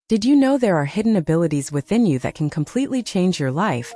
Did you know there are hidden abilities within you that can completely change your life,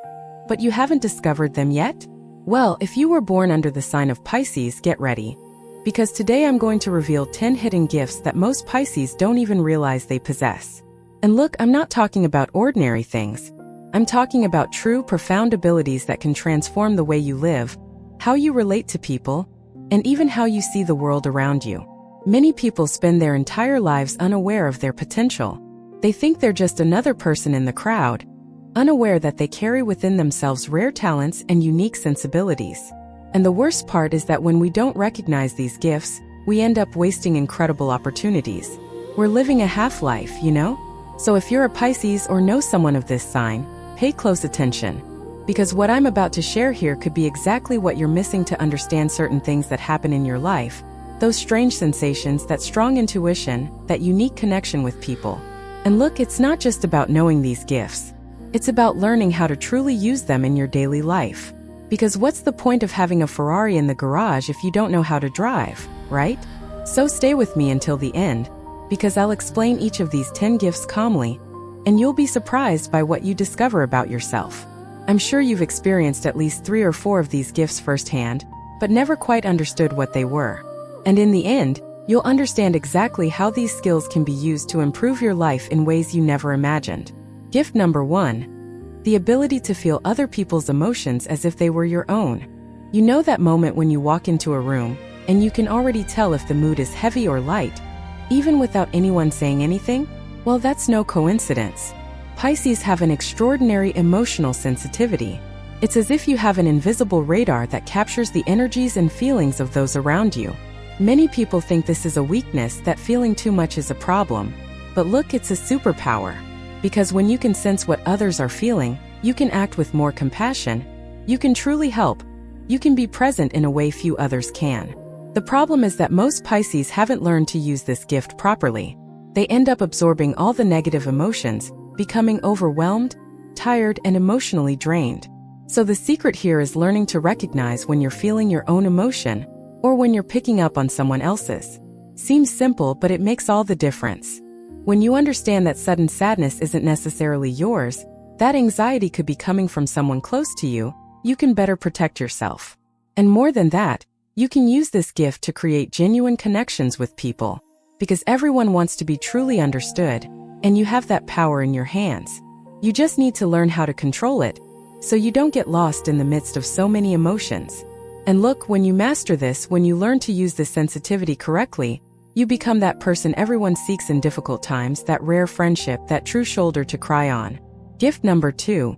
but you haven't discovered them yet? Well, if you were born under the sign of Pisces, get ready. Because today I'm going to reveal 10 hidden gifts that most Pisces don't even realize they possess. And look, I'm not talking about ordinary things. I'm talking about true, profound abilities that can transform the way you live, how you relate to people, and even how you see the world around you. Many people spend their entire lives unaware of their potential. They think they're just another person in the crowd, unaware that they carry within themselves rare talents and unique sensibilities. And the worst part is that when we don't recognize these gifts, we end up wasting incredible opportunities. We're living a half-life, you know? So if you're a Pisces or know someone of this sign, pay close attention. Because what I'm about to share here could be exactly what you're missing to understand certain things that happen in your life. Those strange sensations, that strong intuition, that unique connection with people. And look, it's not just about knowing these gifts. It's about learning how to truly use them in your daily life. Because what's the point of having a Ferrari in the garage if you don't know how to drive, right? So stay with me until the end, because I'll explain each of these 10 gifts calmly, and you'll be surprised by what you discover about yourself. I'm sure you've experienced at least 3 or 4 of these gifts firsthand, but never quite understood what they were. And in the end, you'll understand exactly how these skills can be used to improve your life in ways you never imagined. Gift number 1. The ability to feel other people's emotions as if they were your own. You know that moment when you walk into a room, and you can already tell if the mood is heavy or light, even without anyone saying anything? Well, that's no coincidence. Pisces have an extraordinary emotional sensitivity. It's as if you have an invisible radar that captures the energies and feelings of those around you. Many people think this is a weakness, that feeling too much is a problem. But look, it's a superpower. Because when you can sense what others are feeling, you can act with more compassion, you can truly help, you can be present in a way few others can. The problem is that most Pisces haven't learned to use this gift properly. They end up absorbing all the negative emotions, becoming overwhelmed, tired, and emotionally drained. So the secret here is learning to recognize when you're feeling your own emotion, or when you're picking up on someone else's. Seems simple, but it makes all the difference. When you understand that sudden sadness isn't necessarily yours, that anxiety could be coming from someone close to you, you can better protect yourself. And more than that, you can use this gift to create genuine connections with people. Because everyone wants to be truly understood, and you have that power in your hands. You just need to learn how to control it, so you don't get lost in the midst of so many emotions. And look, when you master this, when you learn to use this sensitivity correctly, you become that person everyone seeks in difficult times, that rare friendship, that true shoulder to cry on. Gift number 2.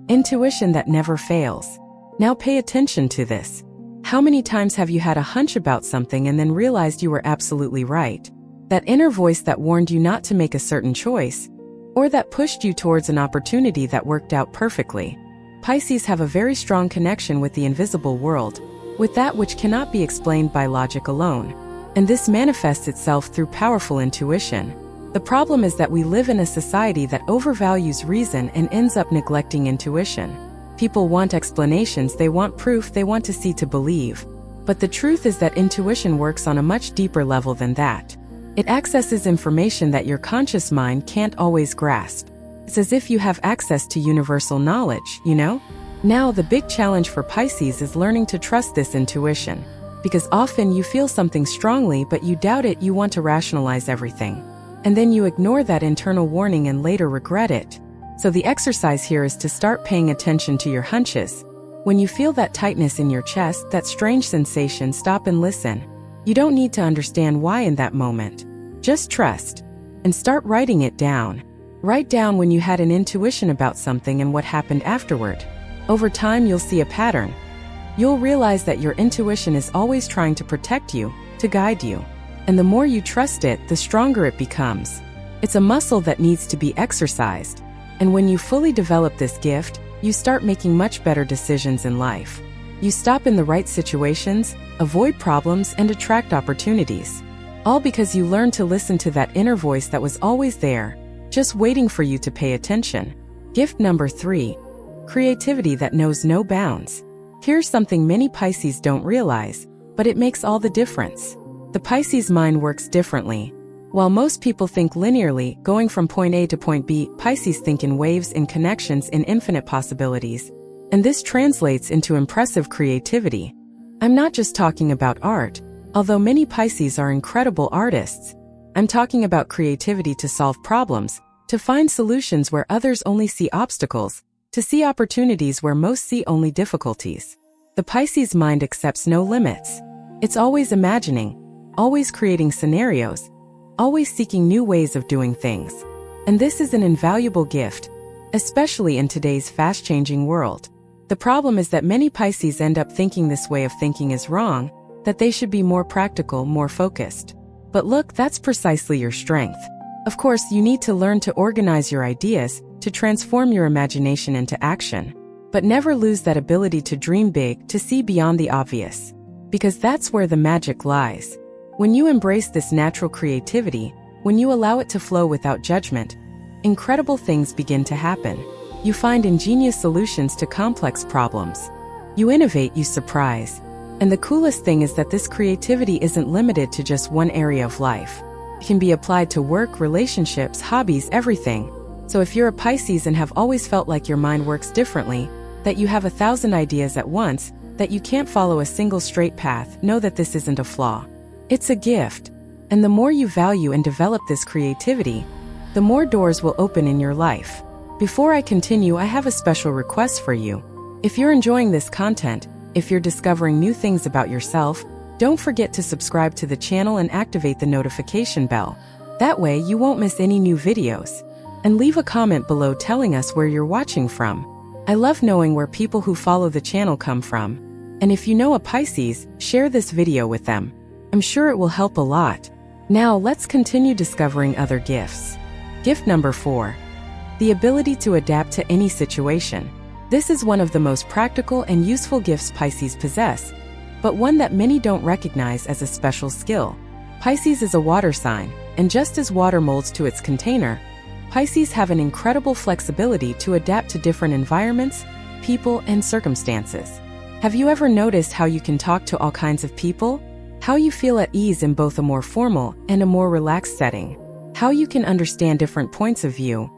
Intuition that never fails. Now pay attention to this. How many times have you had a hunch about something and then realized you were absolutely right? That inner voice that warned you not to make a certain choice, or that pushed you towards an opportunity that worked out perfectly. Pisces have a very strong connection with the invisible world, with that which cannot be explained by logic alone. And this manifests itself through powerful intuition. The problem is that we live in a society that overvalues reason and ends up neglecting intuition. People want explanations, they want proof, they want to see to believe. But the truth is that intuition works on a much deeper level than that. It accesses information that your conscious mind can't always grasp. It's as if you have access to universal knowledge, you know? Now, the big challenge for Pisces is learning to trust this intuition. Because often you feel something strongly but you doubt it, you want to rationalize everything. And then you ignore that internal warning and later regret it. So the exercise here is to start paying attention to your hunches. When you feel that tightness in your chest, that strange sensation, stop and listen. You don't need to understand why in that moment. Just trust. And start writing it down. Write down when you had an intuition about something and what happened afterward. Over time, you'll see a pattern. You'll realize that your intuition is always trying to protect you, to guide you. And the more you trust it, the stronger it becomes. It's a muscle that needs to be exercised. And when you fully develop this gift, you start making much better decisions in life. You stop in the right situations, avoid problems, and attract opportunities. All because you learn to listen to that inner voice that was always there, just waiting for you to pay attention. Gift number 3. Creativity that knows no bounds. Here's something many Pisces don't realize, but it makes all the difference. The Pisces mind works differently. While most people think linearly, going from point A to point B, Pisces think in waves, in connections, in infinite possibilities. And this translates into impressive creativity. I'm not just talking about art, although many Pisces are incredible artists. I'm talking about creativity to solve problems, to find solutions where others only see obstacles, to see opportunities where most see only difficulties. The Pisces mind accepts no limits. It's always imagining, always creating scenarios, always seeking new ways of doing things. And this is an invaluable gift, especially in today's fast-changing world. The problem is that many Pisces end up thinking this way of thinking is wrong, that they should be more practical, more focused. But look, that's precisely your strength. Of course, you need to learn to organize your ideas, to transform your imagination into action. But never lose that ability to dream big, to see beyond the obvious. Because that's where the magic lies. When you embrace this natural creativity, when you allow it to flow without judgment, incredible things begin to happen. You find ingenious solutions to complex problems. You innovate, you surprise. And the coolest thing is that this creativity isn't limited to just one area of life. It can be applied to work, relationships, hobbies, everything. So if you're a Pisces and have always felt like your mind works differently, that you have 1,000 ideas at once, that you can't follow a single straight path, know that this isn't a flaw. It's a gift. And the more you value and develop this creativity, the more doors will open in your life. Before I continue, I have a special request for you. If you're enjoying this content, if you're discovering new things about yourself, don't forget to subscribe to the channel and activate the notification bell. That way you won't miss any new videos. And leave a comment below telling us where you're watching from. I love knowing where people who follow the channel come from. And if you know a Pisces, share this video with them. I'm sure it will help a lot. Now let's continue discovering other gifts. Gift number 4. The ability to adapt to any situation. This is one of the most practical and useful gifts Pisces possess, but one that many don't recognize as a special skill. Pisces is a water sign, and just as water molds to its container, Pisces have an incredible flexibility to adapt to different environments, people, and circumstances. Have you ever noticed how you can talk to all kinds of people? How you feel at ease in both a more formal and a more relaxed setting? How you can understand different points of view,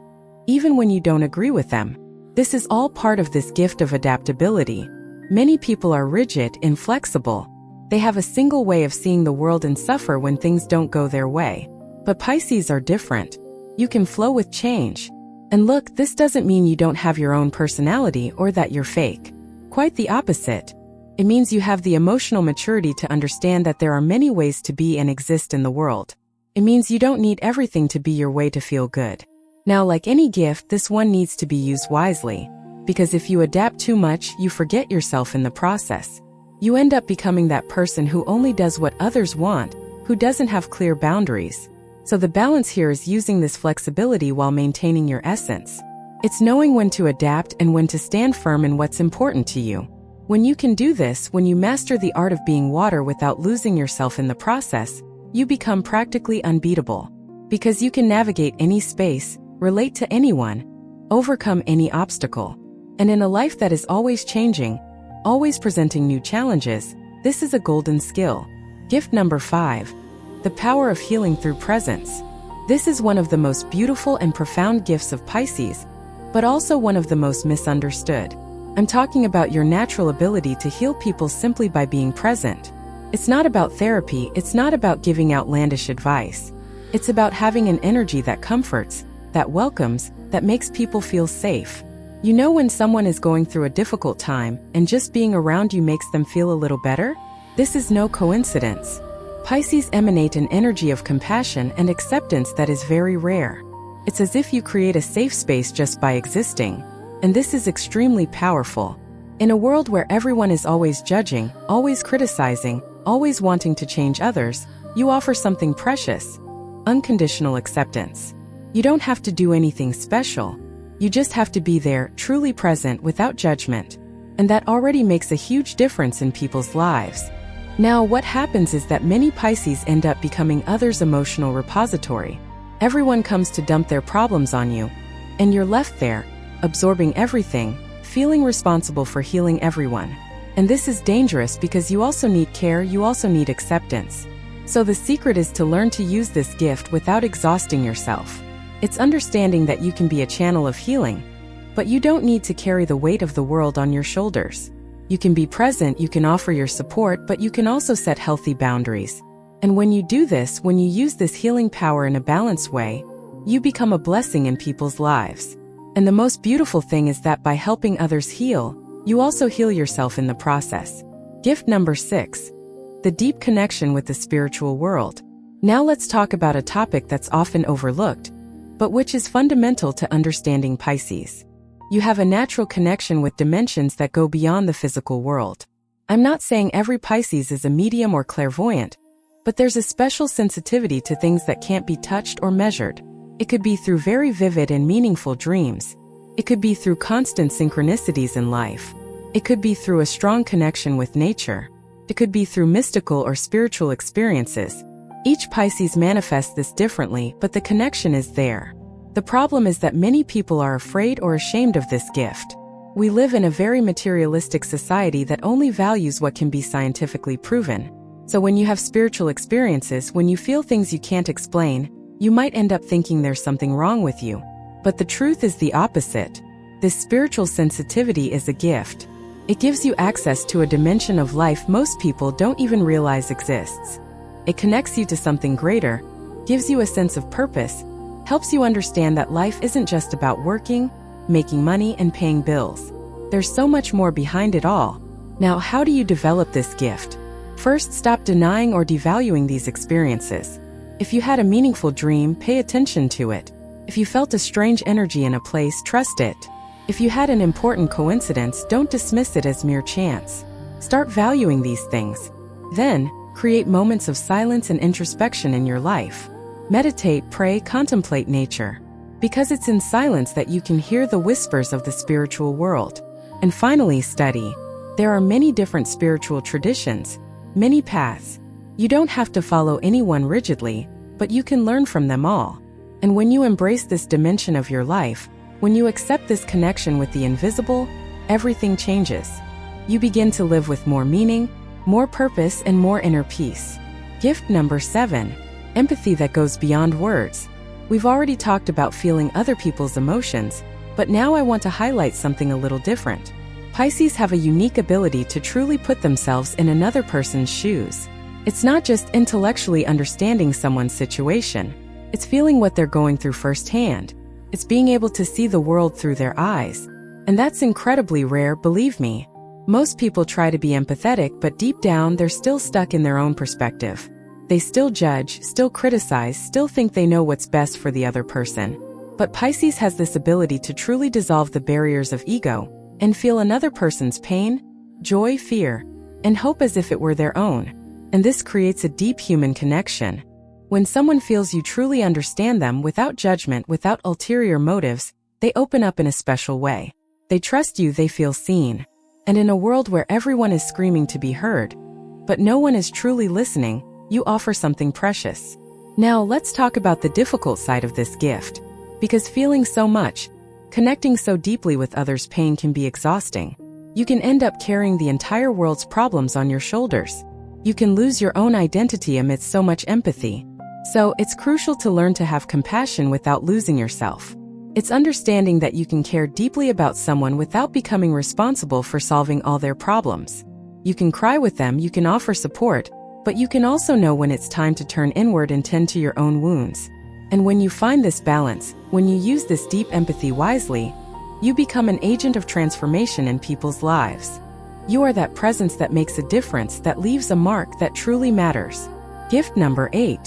even when you don't agree with them? This is all part of this gift of adaptability. Many people are rigid, inflexible. They have a single way of seeing the world and suffer when things don't go their way. But Pisces are different. You can flow with change. And look, this doesn't mean you don't have your own personality or that you're fake. Quite the opposite. It means you have the emotional maturity to understand that there are many ways to be and exist in the world. It means you don't need everything to be your way to feel good. Now, like any gift, this one needs to be used wisely. Because if you adapt too much, you forget yourself in the process. You end up becoming that person who only does what others want, who doesn't have clear boundaries. So the balance here is using this flexibility while maintaining your essence. It's knowing when to adapt and when to stand firm in what's important to you. When you can do this, when you master the art of being water without losing yourself in the process, you become practically unbeatable. Because you can navigate any space, relate to anyone, overcome any obstacle. And in a life that is always changing, always presenting new challenges, this is a golden skill. Gift number 5. The power of healing through presence. This is one of the most beautiful and profound gifts of Pisces, but also one of the most misunderstood. I'm talking about your natural ability to heal people simply by being present. It's not about therapy, it's not about giving outlandish advice. It's about having an energy that comforts, that welcomes, that makes people feel safe. You know when someone is going through a difficult time, and just being around you makes them feel a little better? This is no coincidence. Pisces emanate an energy of compassion and acceptance that is very rare. It's as if you create a safe space just by existing. And this is extremely powerful. In a world where everyone is always judging, always criticizing, always wanting to change others, you offer something precious: unconditional acceptance. You don't have to do anything special. You just have to be there, truly present, without judgment. And that already makes a huge difference in people's lives. Now, what happens is that many Pisces end up becoming others' emotional repository. Everyone comes to dump their problems on you, and you're left there, absorbing everything, feeling responsible for healing everyone. And this is dangerous because you also need care, you also need acceptance. So the secret is to learn to use this gift without exhausting yourself. It's understanding that you can be a channel of healing, but you don't need to carry the weight of the world on your shoulders. You can be present, you can offer your support, but you can also set healthy boundaries. And when you do this, when you use this healing power in a balanced way, you become a blessing in people's lives. And the most beautiful thing is that by helping others heal, you also heal yourself in the process. Gift number 6. The deep connection with the spiritual world. Now let's talk about a topic that's often overlooked, but which is fundamental to understanding Pisces. You have a natural connection with dimensions that go beyond the physical world. I'm not saying every Pisces is a medium or clairvoyant, but there's a special sensitivity to things that can't be touched or measured. It could be through very vivid and meaningful dreams. It could be through constant synchronicities in life. It could be through a strong connection with nature. It could be through mystical or spiritual experiences. Each Pisces manifests this differently, but the connection is there. The problem is that many people are afraid or ashamed of this gift. We live in a very materialistic society that only values what can be scientifically proven. So when you have spiritual experiences, when you feel things you can't explain, you might end up thinking there's something wrong with you. But the truth is the opposite. This spiritual sensitivity is a gift. It gives you access to a dimension of life most people don't even realize exists. It connects you to something greater, gives you a sense of purpose, helps you understand that life isn't just about working, making money, and paying bills. There's so much more behind it all. Now, how do you develop this gift? First, stop denying or devaluing these experiences. If you had a meaningful dream, pay attention to it. If you felt a strange energy in a place, trust it. If you had an important coincidence, don't dismiss it as mere chance. Start valuing these things. Then, create moments of silence and introspection in your life. Meditate, pray, contemplate nature. Because it's in silence that you can hear the whispers of the spiritual world. And finally, study. There are many different spiritual traditions, many paths. You don't have to follow anyone rigidly, but you can learn from them all. And when you embrace this dimension of your life, when you accept this connection with the invisible, everything changes. You begin to live with more meaning, more purpose, and more inner peace. Gift number 7. Empathy that goes beyond words. We've already talked about feeling other people's emotions, but now I want to highlight something a little different. Pisces have a unique ability to truly put themselves in another person's shoes. It's not just intellectually understanding someone's situation. It's feeling what they're going through firsthand. It's being able to see the world through their eyes. And that's incredibly rare, believe me. Most people try to be empathetic, but deep down they're still stuck in their own perspective. They still judge, still criticize, still think they know what's best for the other person. But Pisces has this ability to truly dissolve the barriers of ego and feel another person's pain, joy, fear, and hope as if it were their own. And this creates a deep human connection. When someone feels you truly understand them without judgment, without ulterior motives, they open up in a special way. They trust you, they feel seen. And in a world where everyone is screaming to be heard, but no one is truly listening, you offer something precious. Now let's talk about the difficult side of this gift. Because feeling so much, connecting so deeply with others' pain can be exhausting. You can end up carrying the entire world's problems on your shoulders. You can lose your own identity amidst so much empathy. So, it's crucial to learn to have compassion without losing yourself. It's understanding that you can care deeply about someone without becoming responsible for solving all their problems. You can cry with them, you can offer support, but you can also know when it's time to turn inward and tend to your own wounds. And when you find this balance, when you use this deep empathy wisely, you become an agent of transformation in people's lives. You are that presence that makes a difference, that leaves a mark that truly matters. Gift number 8.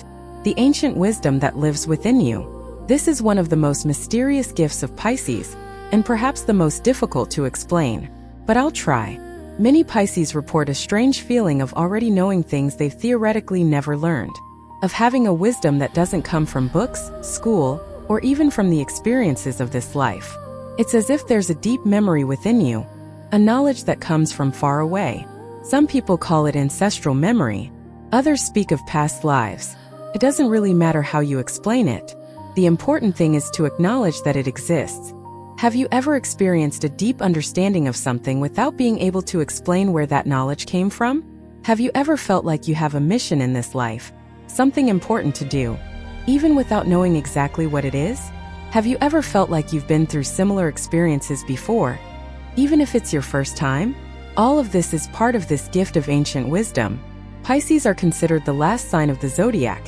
The ancient wisdom that lives within you. This is one of the most mysterious gifts of Pisces, and perhaps the most difficult to explain. But I'll try. Many Pisces report a strange feeling of already knowing things they've theoretically never learned. Of having a wisdom that doesn't come from books, school, or even from the experiences of this life. It's as if there's a deep memory within you, a knowledge that comes from far away. Some people call it ancestral memory. Others speak of past lives. It doesn't really matter how you explain it. The important thing is to acknowledge that it exists. Have you ever experienced a deep understanding of something without being able to explain where that knowledge came from? Have you ever felt like you have a mission in this life, something important to do, even without knowing exactly what it is? Have you ever felt like you've been through similar experiences before, even if it's your first time? All of this is part of this gift of ancient wisdom. Pisces are considered the last sign of the zodiac,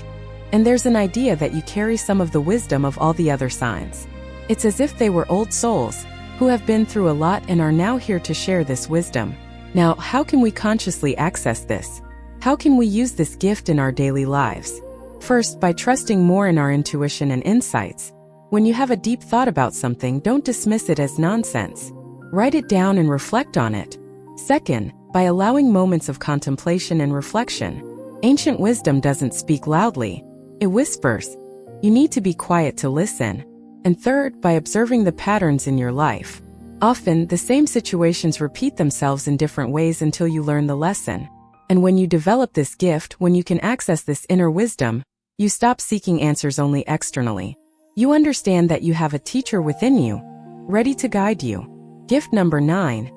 and there's an idea that you carry some of the wisdom of all the other signs. It's as if they were old souls who have been through a lot and are now here to share this wisdom. Now, how can we consciously access this? How can we use this gift in our daily lives? First, by trusting more in our intuition and insights. When you have a deep thought about something, don't dismiss it as nonsense. Write it down and reflect on it. Second, by allowing moments of contemplation and reflection. Ancient wisdom doesn't speak loudly. It whispers. You need to be quiet to listen. And third, by observing the patterns in your life. Often, the same situations repeat themselves in different ways until you learn the lesson. And when you develop this gift, when you can access this inner wisdom, you stop seeking answers only externally. You understand that you have a teacher within you, ready to guide you. Gift number 9.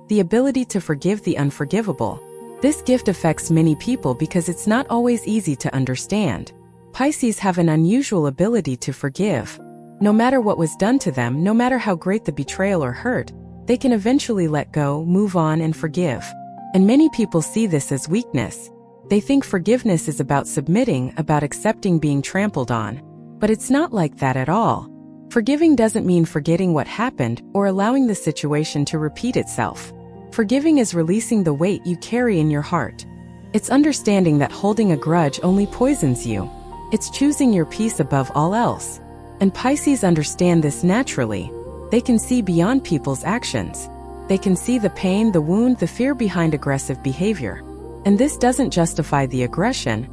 The ability to forgive the unforgivable. This gift affects many people because it's not always easy to understand. Pisces have an unusual ability to forgive. No matter what was done to them, no matter how great the betrayal or hurt, they can eventually let go, move on, and forgive. And many people see this as weakness. They think forgiveness is about submitting, about accepting being trampled on. But it's not like that at all. Forgiving doesn't mean forgetting what happened or allowing the situation to repeat itself. Forgiving is releasing the weight you carry in your heart. It's understanding that holding a grudge only poisons you. It's choosing your peace above all else. And Pisces understand this naturally. They can see beyond people's actions. They can see the pain, the wound, the fear behind aggressive behavior. And this doesn't justify the aggression,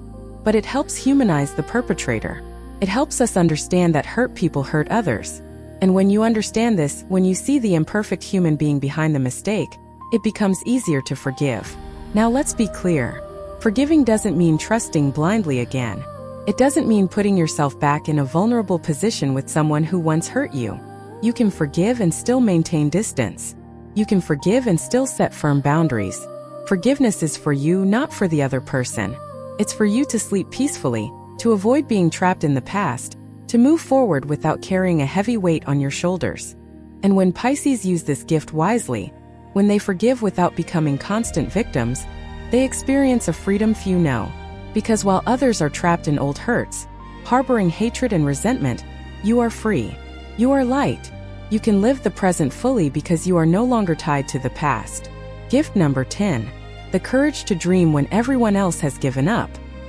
but it helps humanize the perpetrator. It helps us understand that hurt people hurt others. And when you understand this, when you see the imperfect human being behind the mistake, it becomes easier to forgive. Now let's be clear. Forgiving doesn't mean trusting blindly again. It doesn't mean putting yourself back in a vulnerable position with someone who once hurt you. You can forgive and still maintain distance. You can forgive and still set firm boundaries. Forgiveness is for you, not for the other person. It's for you to sleep peacefully, to avoid being trapped in the past, to move forward without carrying a heavy weight on your shoulders. And when Pisces use this gift wisely, when they forgive without becoming constant victims, they experience a freedom few know. Because while others are trapped in old hurts, harboring hatred and resentment, you are free. You are light. You can live the present fully because you are no longer tied to the past. Gift number 10. The courage to dream when everyone else has given up.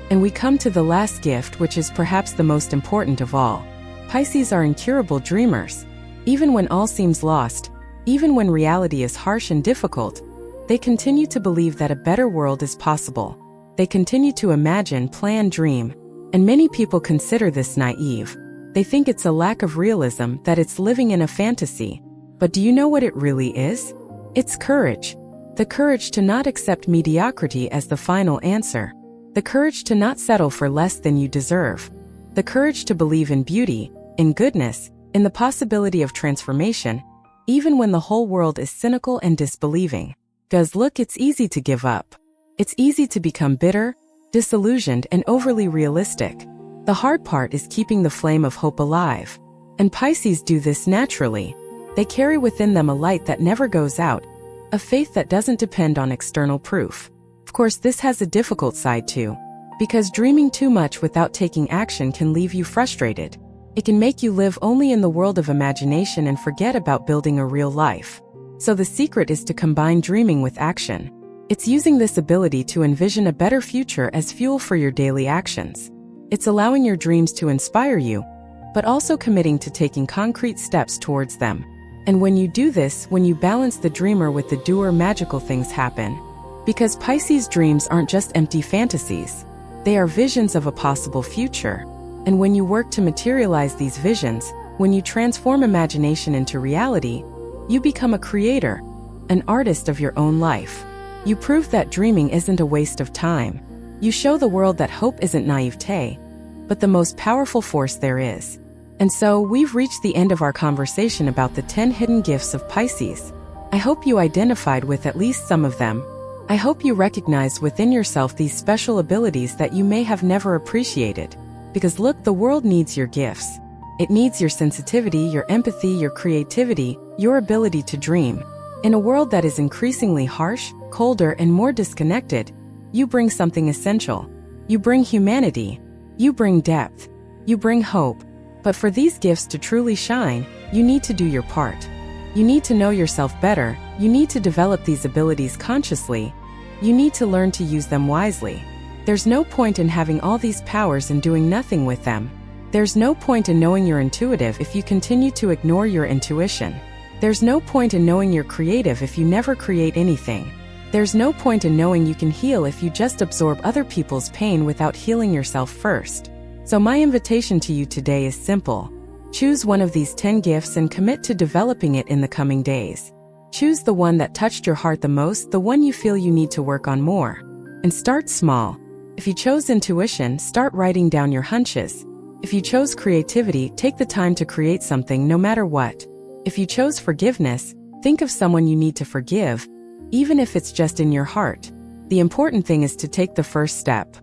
And we come to the last gift, which is perhaps the most important of all. Pisces are incurable dreamers. Even when all seems lost, even when reality is harsh and difficult, they continue to believe that a better world is possible. They continue to imagine, plan, dream. And many people consider this naive. They think it's a lack of realism, that it's living in a fantasy. But do you know what it really is? It's courage. The courage to not accept mediocrity as the final answer. The courage to not settle for less than you deserve. The courage to believe in beauty, in goodness, in the possibility of transformation, even when the whole world is cynical and disbelieving. Because look, it's easy to give up. It's easy to become bitter, disillusioned, and overly realistic. The hard part is keeping the flame of hope alive. And Pisces do this naturally. They carry within them a light that never goes out, a faith that doesn't depend on external proof. Of course, this has a difficult side too, because dreaming too much without taking action can leave you frustrated. It can make you live only in the world of imagination and forget about building a real life. So the secret is to combine dreaming with action. It's using this ability to envision a better future as fuel for your daily actions. It's allowing your dreams to inspire you, but also committing to taking concrete steps towards them. And when you do this, when you balance the dreamer with the doer, magical things happen. Because Pisces dreams aren't just empty fantasies. They are visions of a possible future. And when you work to materialize these visions, when you transform imagination into reality, you become a creator, an artist of your own life. You prove that dreaming isn't a waste of time. You show the world that hope isn't naivete, but the most powerful force there is. And so, we've reached the end of our conversation about the 10 hidden gifts of Pisces. I hope you identified with at least some of them. I hope you recognize within yourself these special abilities that you may have never appreciated. Because look, the world needs your gifts. It needs your sensitivity, your empathy, your creativity, your ability to dream. In a world that is increasingly harsh, colder, and more disconnected, you bring something essential. You bring humanity. You bring depth. You bring hope. But for these gifts to truly shine, you need to do your part. You need to know yourself better. You need to develop these abilities consciously. You need to learn to use them wisely. There's no point in having all these powers and doing nothing with them. There's no point in knowing you're intuitive if you continue to ignore your intuition. There's no point in knowing you're creative if you never create anything. There's no point in knowing you can heal if you just absorb other people's pain without healing yourself first. So my invitation to you today is simple. Choose one of these 10 gifts and commit to developing it in the coming days. Choose the one that touched your heart the most, the one you feel you need to work on more. And start small. If you chose intuition, start writing down your hunches. If you chose creativity, take the time to create something no matter what. If you chose forgiveness, think of someone you need to forgive, even if it's just in your heart. The important thing is to take the first step.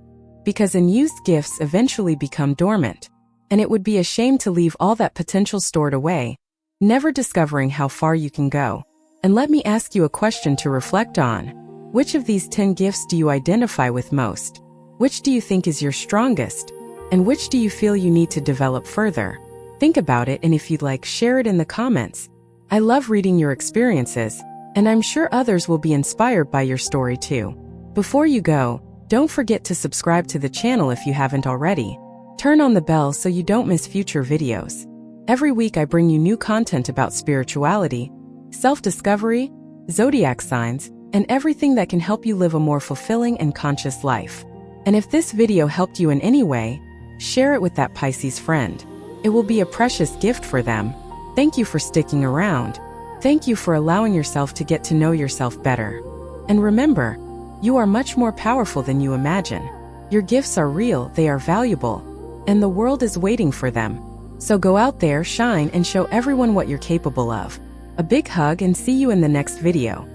Because unused gifts eventually become dormant. And it would be a shame to leave all that potential stored away, never discovering how far you can go. And let me ask you a question to reflect on. Which of these 10 gifts do you identify with most? Which do you think is your strongest? And which do you feel you need to develop further? Think about it, and if you'd like, share it in the comments. I love reading your experiences, and I'm sure others will be inspired by your story too. Before you go, don't forget to subscribe to the channel if you haven't already. Turn on the bell so you don't miss future videos. Every week I bring you new content about spirituality, self-discovery, zodiac signs, and everything that can help you live a more fulfilling and conscious life. And if this video helped you in any way, share it with that Pisces friend. It will be a precious gift for them. Thank you for sticking around. Thank you for allowing yourself to get to know yourself better. And remember, you are much more powerful than you imagine. Your gifts are real, they are valuable, and the world is waiting for them. So go out there, shine, and show everyone what you're capable of. A big hug and see you in the next video.